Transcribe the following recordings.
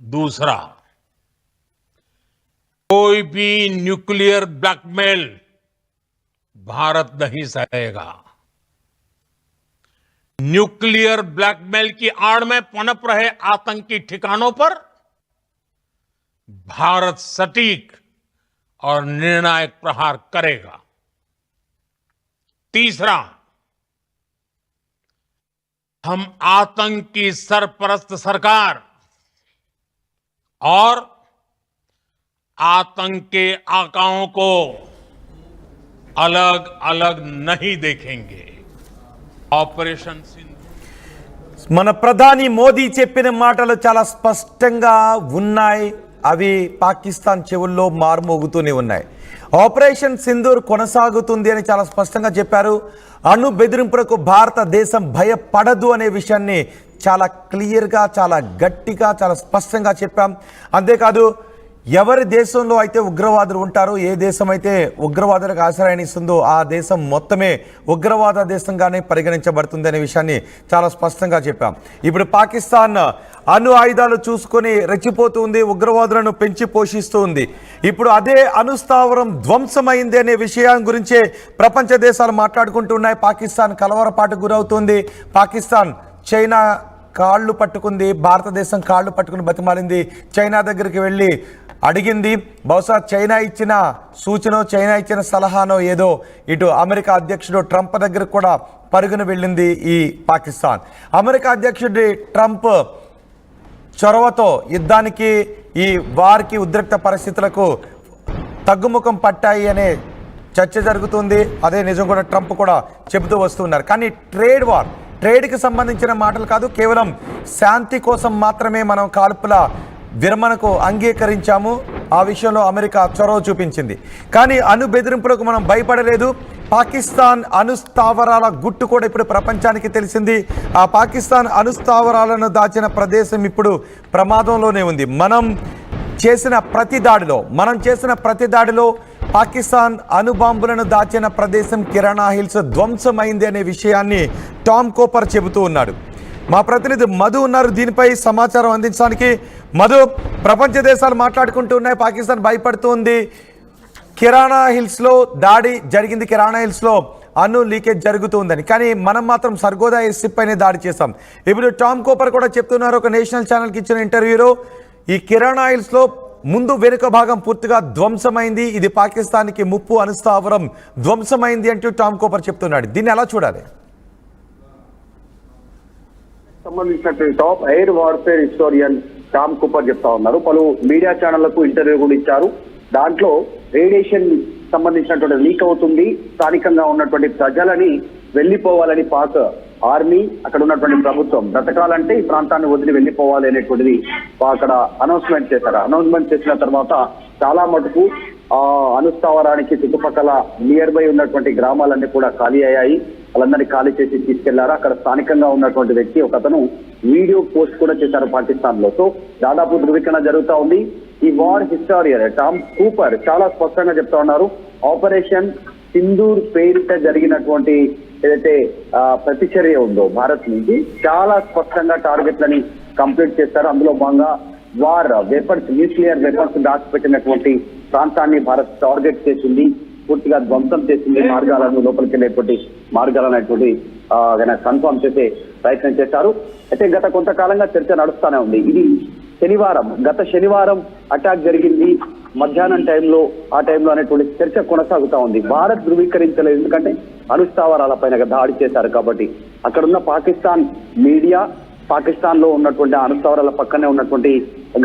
दूसरा, कोई भी न्यूक्लियर ब्लैकमेल भारत नहीं सहेगा। न्यूक्लियर ब्लैकमेल की आड़ में पनप रहे आतंकी ठिकानों पर भारत सटीक और निर्णायक प्रहार करेगा। तीसरा, हम आतंक की सरपरस्त सरकार और आतंक के आकाओं को अलग अलग नहीं देखेंगे। ऑपरेशन सिंधु మన ప్రధాని మోదీ చెప్పిన మాటలు చాలా స్పష్టంగా ఉన్నాయి. అవి పాకిస్తాన్ చెవుల్లో మారుమోగుతూనే ఉన్నాయి. ఆపరేషన్ సింధూర్ కొనసాగుతుంది అని చాలా స్పష్టంగా చెప్పారు. అణు బెదిరింపులకు భారతదేశం భయపడదు అనే విషయాన్ని చాలా క్లియర్గా, చాలా గట్టిగా, చాలా స్పష్టంగా చెప్పాం. అంతేకాదు, ఎవరి దేశంలో అయితే ఉగ్రవాదులు ఉంటారో, ఏ దేశం అయితే ఉగ్రవాదులకు ఆశ్రయాన్ని ఇస్తుందో ఆ దేశం మొత్తమే ఉగ్రవాద దేశంగానే పరిగణించబడుతుంది అనే విషయాన్ని చాలా స్పష్టంగా చెప్పాం. ఇప్పుడు పాకిస్తాన్ అణు ఆయుధాలు చూసుకొని రెచ్చిపోతుంది, ఉగ్రవాదులను పెంచి పోషిస్తూ ఉంది. ఇప్పుడు అదే అణుస్థావరం ధ్వంసమైంది అనే విషయం గురించే ప్రపంచ దేశాలు మాట్లాడుకుంటున్నాయి. పాకిస్తాన్ కలవరపాటుకు గురవుతుంది. పాకిస్తాన్ చైనా కాళ్ళు పట్టుకుంది, భారతదేశం కాళ్ళు పట్టుకుని బతిమాలింది. చైనా దగ్గరికి వెళ్ళి అడిగింది. బహుశా చైనా ఇచ్చిన సూచన, చైనా ఇచ్చిన సలహానో ఏదో ఇటు అమెరికా అధ్యక్షుడు ట్రంప్ దగ్గర కూడా పరుగున వెళ్ళింది ఈ పాకిస్తాన్. అమెరికా అధ్యక్షుడి ట్రంప్ చొరవతో యుద్ధానికి, ఈ వారికి, ఉద్రిక్త పరిస్థితులకు తగ్గుముఖం పట్టాయి అనే చర్చ జరుగుతుంది. అదే నిజం కూడా ట్రంప్ కూడా చెబుతూ వస్తున్నారు. కానీ ట్రేడ్కి సంబంధించిన మాటలు కాదు, కేవలం శాంతి కోసం మాత్రమే మనం కాల్పుల విరమణకు అంగీకరించాము. ఆ విషయంలో అమెరికా చొరవ చూపించింది. కానీ అణు బెదిరింపులకు మనం భయపడలేదు. పాకిస్తాన్ అణుస్థావరాల గుట్టు కూడా ఇప్పుడు ప్రపంచానికి తెలిసింది. ఆ పాకిస్తాన్ అణుస్థావరాలను దాచిన ప్రదేశం ఇప్పుడు ప్రమాదంలోనే ఉంది. మనం చేసిన ప్రతి దాడిలో పాకిస్తాన్ అణుబాంబులను దాచిన ప్రదేశం కిరాణా హిల్స్ ధ్వంసమైంది అనే విషయాన్ని టామ్ కోపర్ చెబుతూ ఉన్నాడు. మా ప్రతినిధి మధు ఉన్నారు దీనిపై సమాచారం అందించడానికి. మధు, ప్రపంచ దేశాలు మాట్లాడుకుంటూ ఉన్నాయి, పాకిస్తాన్ భయపడుతుంది. కిరాణా హిల్స్లో దాడి జరిగింది, కిరాణా హిల్స్లో అణు లీకేజ్ జరుగుతుందని. కానీ మనం మాత్రం సర్గోదా ఎయిర్‌స్ట్రిప్ పైనే దాడి చేశాం. ఇప్పుడు టామ్ కోపర్ కూడా చెప్తున్నారు ఒక నేషనల్ ఛానల్కి ఇచ్చిన ఇంటర్వ్యూలో, ఈ కిరాణా హిల్స్లో ముందు వెనుక భాగం పూర్తిగా ధ్వంసమైంది, ఇది పాకిస్తాన్కి ముప్పు, అణుస్థావరం ధ్వంసమైంది అంటూ టామ్ కోపర్ చెప్తున్నాడు. దీన్ని ఎలా చూడాలి? సంబంధించినటువంటి top air warfare historian Tom Cooper చెప్తా ఉన్నారు. పలు మీడియా ఛానళ్లకు ఇంటర్వ్యూ కూడా ఇచ్చారు. దాంట్లో రేడియేషన్ సంబంధించినటువంటి లీక్ అవుతుంది, స్థానికంగా ఉన్నటువంటి ప్రజలని వెళ్లిపోవాలని పాక్ ఆర్మీ, అక్కడ ఉన్నటువంటి ప్రభుత్వం బ్రతకాలంటే ఈ ప్రాంతాన్ని వదిలి వెళ్లిపోవాలి అనేటువంటిది అక్కడ అనౌన్స్మెంట్ చేశారు. అనౌన్స్మెంట్ చేసిన తర్వాత చాలా మటుకు అణుస్థావరానికి చుట్టుపక్కల నియర్ బై ఉన్నటువంటి గ్రామాలన్నీ కూడా ఖాళీ అయ్యాయి. వాళ్ళందరినీ ఖాళీ చేసి తీసుకెళ్లారు. అక్కడ స్థానికంగా ఉన్నటువంటి వ్యక్తి ఒకతను వీడియో పోస్ట్ కూడా చేశారు పాకిస్తాన్ లో. సో దాదాపు ధృవీకరణ జరుగుతూ ఉంది. ఈ వార్ హిస్టారియన్ టామ్ కూపర్ చాలా స్పష్టంగా చెప్తా ఉన్నారు. ఆపరేషన్ సింధూర్ పేరిట జరిగినటువంటి ఏదైతే ప్రతిచర్య ఉందో భారత్ నుంచి చాలా స్పష్టంగా టార్గెట్లని కంప్లీట్ చేస్తారు. అందులో భాగంగా వార్ వెపన్స్, న్యూక్లియర్ వెపన్స్ దాచిపెట్టినటువంటి ప్రాంతాన్ని భారత్ టార్గెట్ చేసింది, పూర్తిగా ధ్వంసం చేసింది. మార్గాలను, లోపలికి వెళ్ళేటువంటి మార్గాలనేటువంటి కన్ఫర్మ్ చేసే ప్రయత్నం చేశారు. అయితే గత కొంతకాలంగా చర్చ నడుస్తూనే ఉంది. ఇది గత శనివారం అటాక్ జరిగింది మధ్యాహ్నం టైంలో, ఆ టైంలో అనేటువంటి చర్చ కొనసాగుతా ఉంది. భారత్ ధృవీకరించలేదు, ఎందుకంటే అణుస్థావరాల పైన దాడి చేశారు కాబట్టి. అక్కడున్న పాకిస్తాన్ మీడియా, పాకిస్తాన్ లో ఉన్నటువంటి అణుస్థావరాల పక్కనే ఉన్నటువంటి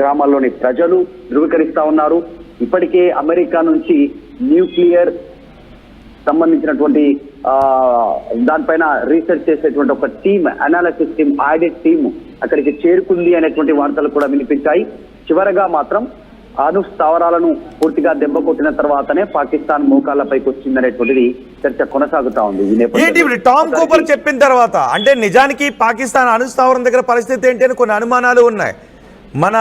గ్రామాల్లోని ప్రజలు ధృవీకరిస్తా ఉన్నారు. ఇప్పటికే అమెరికా నుంచి న్యూక్లియర్ సంబంధించినటువంటి దానిపైన రీసెర్చ్ చేసేటువంటి ఒక team, analysis team, audit team అక్కడికి చేరుకుంది అనేటువంటి వార్తలు కూడా వినిపించాయి. చివరగా మాత్రం అణుస్థావరాలను పూర్తిగా దెబ్బ కొట్టిన తర్వాతనే పాకిస్తాన్ మోకాళ్లపైకి వచ్చిందనేటువంటిది చర్చ కొనసాగుతా ఉంది. టామ్ కూపర్ చెప్పిన తర్వాత అంటే నిజానికి పాకిస్తాన్ అణుస్థావరం దగ్గర పరిస్థితి ఏంటి అని కొన్ని అనుమానాలు ఉన్నాయి. మన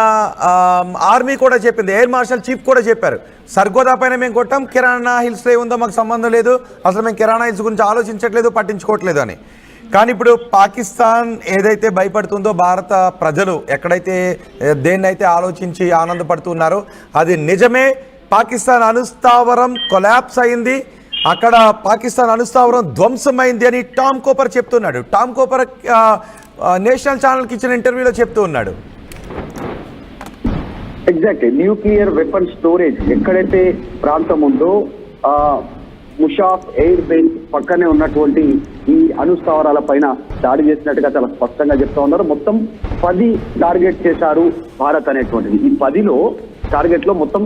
ఆర్మీ కూడా చెప్పింది, ఎయిర్ మార్షల్ చీఫ్ కూడా చెప్పారు, సర్గోదా పైన మేము కొట్టాం, కిరాణా హిల్స్లో ఉందో మాకు సంబంధం లేదు, అసలు మేము కిరాణా హిల్స్ గురించి ఆలోచించట్లేదు, పట్టించుకోవట్లేదు అని. కానీ ఇప్పుడు పాకిస్తాన్ ఏదైతే భయపడుతుందో భారత ప్రజలు ఎక్కడైతే దేన్నైతే ఆలోచించి ఆనందపడుతున్నారో అది నిజమే. పాకిస్తాన్ అణుస్థావరం కొలాప్స్ అయింది, అక్కడ పాకిస్తాన్ అణుస్థావరం ధ్వంసమైంది అని టామ్ కోపర్ చెప్తున్నాడు. టామ్ కోపర్ నేషనల్ ఛానల్కి ఇచ్చిన ఇంటర్వ్యూలో చెప్తూ ఉన్నాడు. ఎగ్జాక్ట్లీ న్యూక్లియర్ వెపన్ స్టోరేజ్ ఎక్కడైతే ప్రాంతం ఉందో ముషాఫ్ ఎయిర్ బేస్ పక్కనే ఉన్నటువంటి ఈ అణుస్థావరాల పైన దాడి చేసినట్టుగా చాలా స్పష్టంగా చెప్తా ఉన్నారు. మొత్తం 10 టార్గెట్ చేశారు భారత్ అనేటువంటిది. ఈ 10లో టార్గెట్ లో మొత్తం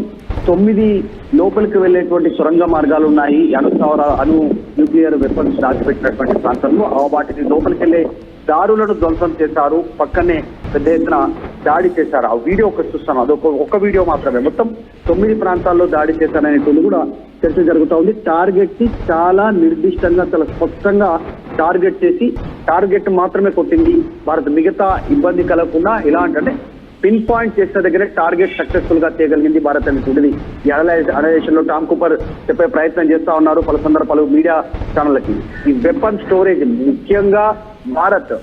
9 లోపలికి వెళ్లేటువంటి సొరంగ మార్గాలు ఉన్నాయి. అణు న్యూక్లియర్ వెపన్స్ దాచిపెట్టినటువంటి ప్రాంతంలో వాటిని లోపలికి వెళ్లే దారులను ధ్వంసం చేశారు. పక్కనే పెద్ద ఎత్తున దాడి చేశారు. ఆ వీడియో ఒకటి చూస్తాను, అదొక వీడియో మాత్రమే. మొత్తం 9 ప్రాంతాల్లో దాడి చేశారనేటువంటి కూడా చర్చ జరుగుతూ ఉంది. టార్గెట్ కి చాలా నిర్దిష్టంగా చాలా స్పష్టంగా టార్గెట్ చేసి టార్గెట్ మాత్రమే కొట్టింది భారత్. మిగతా ఇబ్బంది కలగకుండా ఎలా అంటే పిన్ పాయింట్ చేసిన దగ్గర టార్గెట్ సక్సెస్ఫుల్ గా చేయగలిగింది భారత్ అనేటువంటిది ఈ అనలైజేషన్ లో టామ్ కూపర్ చెప్పే ప్రయత్నం చేస్తా ఉన్నారు పలు మీడియా ఛానళ్ళకి. ఈ వెపన్ స్టోరేజ్ ముఖ్యంగా భారత్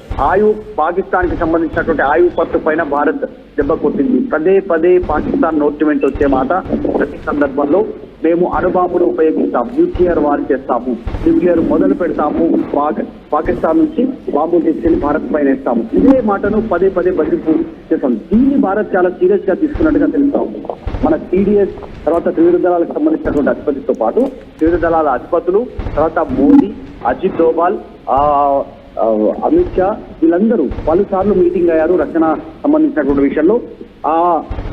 పాకిస్తాన్ కి సంబంధించినటువంటి ఆయువు పట్టు పైన భారత్ దెబ్బ కొట్టింది. పదే పాకిస్తాన్ నోటిమెంట్ వచ్చే మాట ప్రతి సందర్భంలో మేము అణుబాంబులు ఉపయోగిస్తాం, న్యూక్లియర్ వార్ చేస్తాము, న్యూక్లియర్ మొదలు పెడతాము, పాకిస్తాన్ నుంచి బాంబులు తీసుకెళ్లి భారత్ పైన వేస్తాము. ఇదే మాటను పదే బదింపు చేస్తాం. దీన్ని భారత్ చాలా సీరియస్ గా తీసుకున్నట్టుగా తెలుస్తా ఉంది. మన టీడీఎస్ తర్వాత త్రివిధ దళాలకు సంబంధించినటువంటి అధిపతితో పాటు త్రివిధ దళాల అధిపతులు, తర్వాత మోదీ, అజిత్ డోబాల్, అమిత్ షా వీళ్ళందరూ పలుసార్లు మీటింగ్ అయ్యారు రక్షణ సంబంధించినటువంటి విషయంలో. ఆ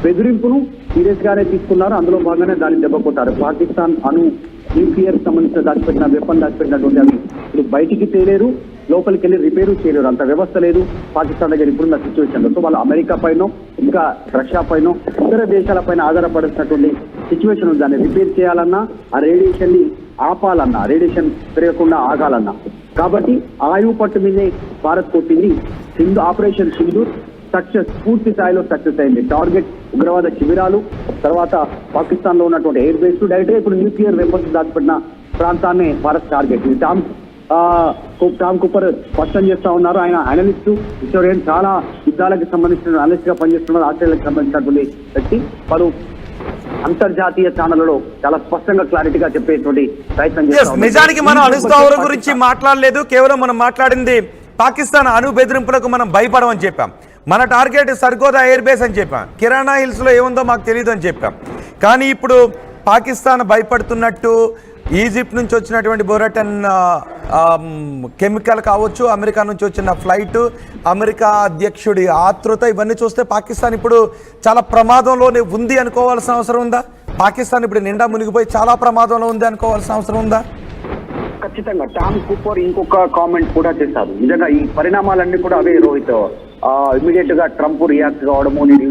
బెదిరింపును సీరియస్ గానే తీసుకున్నారు. అందులో భాగంగానే దాన్ని దెబ్బ కొట్టారు. పాకిస్తాన్ న్యూక్లియర్ సంబంధించిన దాచిపెట్టినటువంటి అవి ఇప్పుడు బయటికి తేలేరు, లోపలికి వెళ్ళి రిపేరు చేయలేరు, అంత వ్యవస్థ లేదు పాకిస్తాన్ దగ్గర ఇప్పుడున్న సిచ్యువేషన్ లో. సో వాళ్ళు అమెరికా పైన ఇంకా రష్యా పైన ఇతర దేశాల పైన ఆధారపడాల్సినటువంటి సిచ్యువేషన్ ఉంది. దాన్ని రిపేర్ చేయాలన్నా, ఆ రేడియేషన్ ని ఆపాలన్నా, రేడియేషన్ పెరగకుండా ఆగాలన్నా. కాబట్టి ఆయువు పట్టు మీదే భారత్ కొట్టింది. ఆపరేషన్ సింధూర్ సక్సెస్, పూర్తి స్థాయిలో సక్సెస్ అయింది. టార్గెట్ ఉగ్రవాద శిబిరాలు, తర్వాత పాకిస్తాన్ లో ఉన్నటువంటి ఎయిర్ బేస్, డైరెక్ట్ గా ఇప్పుడు న్యూక్లియర్ వెపన్స్ దాచిపెట్టిన ప్రాంతాన్ని భారత్ టార్గెట్. ఇది టామ్ కూపర్ స్పష్టం చేస్తా ఉన్నారు. ఆయన అనలిస్ట్, హిస్టోరియన్, చాలా యుద్ధాలకు సంబంధించిన అనలిస్ట్ గా పనిచేస్తున్నారు. ఆస్ట్రేలియాకి సంబంధించినటువంటి వ్యక్తి. పలు అంతర్జాతీయ ఛానళ్లలో చాలా స్పష్టంగా క్లారిటీగా చెప్పేటువంటి ప్రయత్నం చేస్తాం. నిజానికి మనం అణుస్థావరం గురించి మాట్లాడలేదు, కేవలం మనం మాట్లాడింది పాకిస్తాన్ అణు బెదిరింపులకు మనం భయపడమని చెప్పాం. మన టార్గెట్ సర్గోదా ఎయిర్ బేస్ అని చెప్పాం. కిరాణా హిల్స్ లో ఏముందో మాకు తెలియదు అని చెప్పాం. కానీ ఇప్పుడు పాకిస్తాన్ భయపడుతున్నట్టు ఈజిప్ట్ నుంచి వచ్చినటువంటి బొరటన్ కెమికల్ కావచ్చు, అమెరికా నుంచి వచ్చిన ఫ్లైట్, అమెరికా అధ్యక్షుడి ఆతృత, ఇవన్నీ చూస్తే పాకిస్తాన్ ఇప్పుడు చాలా ప్రమాదంలోనే ఉంది అనుకోవాల్సిన అవసరం ఉందా? పాకిస్తాన్ ఇప్పుడు నిండా మునిగిపోయి చాలా ప్రమాదంలో ఉంది అనుకోవాల్సిన అవసరం ఉందా? ఖచ్చితంగా టామ్ కూపర్ ఇంకొక కామెంట్ కూడా చేశారు. నిజంగా ఈ పరిణామాలన్నీ కూడా అవే రోహిత్. ఇమీడియట్ గా ట్రంప్ రియాక్ట్ కావడము, నేను